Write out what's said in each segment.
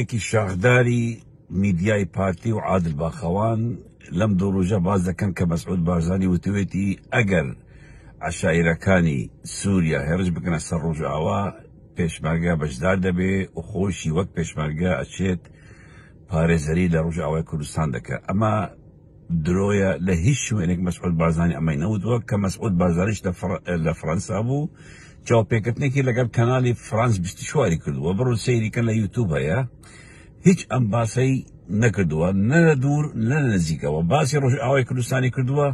چاپێکی شاخداری میدیای پارتی و عادل باخەوان لەم دوو ڕۆژە باز دەکەن کە مەسعود بارزانی وتوێتی ئەگەر عەشایرەکانی سووریا هێرش بکەنە سەر ڕۆژئاوا پێشمەرگە بەشدار دەبێ و خۆشی وەک پێشمەرگە ئەچێت پارێزەری لە ڕۆژئاوای کوردستان دەکە. ئەمە درۆیە لە هیچ شوێنێک مەسعود بارزانی ئەمەی نەوتووە کە مەسعود بارزانیش لە فەڕەنسا بوو چاوپێکردنێکی لەگەڵ کەناڵی فرانس 24 کردووە. بڕۆ سەیریکەن لە یوتیوب هەیە. هیچ ئەم باسەی نەکردووە، نە لە دوور نە لە نزیکەوە. باسی ڕۆژئاوای کوردستانی کردووە،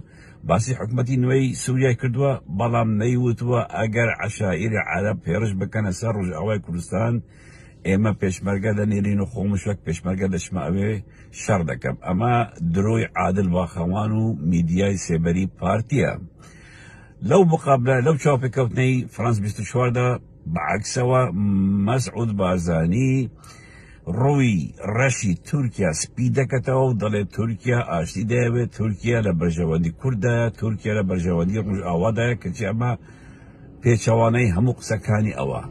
باسی حکومەتی نوێی سووریای کردووە، بەڵام نەیوتووە ئەگەر عەشائیری عەرەب هێرش بکەنە سەر ڕۆژئاوای کوردستان ئێمە پێشمەرگە دەنێرین و خۆمش وەک پێشمەرگە دەچمە ئەوێ شەڕ دەکەم. ئەمە درۆی عادل باخەوان و میدیای سێبەری پارتیە. لەو مقابلە لەو چاوپێکەوتنەی فرانس 24دا بەعەکسەوە مەسعود بارزانی ڕووی ڕەشی تورکیا سپی دەکەتەوە و دەڵێت تورکیا ئاشتی دەیەوێت، تورکیا لە بەرژەوەندی کوردایە، تورکیا لە بەرژەوەندی ڕۆژئاوادایە، کەچی ئەمە پێچەوانەی هەموو قسەکانی ئەوە.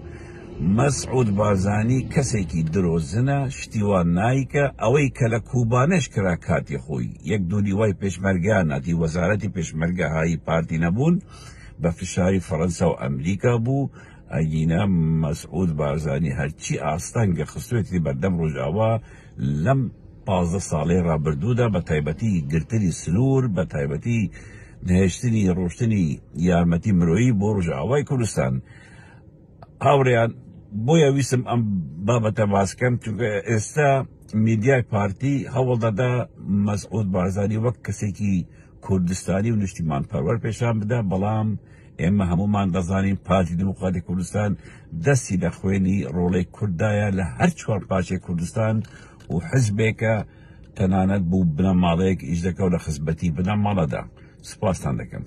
مەسعود بارزانی کەسێکی درۆزنە، شتیوان نایکە، ئەوەی کە لە کوبانەش کرا کاتی خۆی یەک دووری وای پێشمەرگە ناتی وەزارەتی پێشمەرگە هایی پارتی نەبوون، بە فشاری فەڕەنسا و ئەمریکا بوو. ئەگینە مەسعود بارزانی هەرچی ئاستانگە خستوێتی بەردەم ڕۆژئاوا لەم 15 ساڵەی ڕابردوودا بە تایبەتی گرتنی سنوور، بە تایبەتی نهێشتنی ڕۆشتنی یارمەتی مرۆیی بۆ ڕۆژئاوای کوردستان. هاوڕێیان بۆیە ویستم ئەم بابەتە باسکەم چونکە ئێستا میدیای پارتی هەوڵ دەدا مەسعود بارزانی وەک کەسێکی کوردستانی و نیشتیمان پەروەر پێشان بدە، بەڵام ئێمە هەمومان دەزانین پارتی دموکراتی کوردستان دەستی لە خوێنی ڕۆڵەی کوردایە لە هەر چوار پارچەی کوردستان و حزبێکە تەنانەت بوو بنەماڵەیەک ئیش دەکە و لە خزمەتی بنەماڵەدا. سوپاستان دەکەم.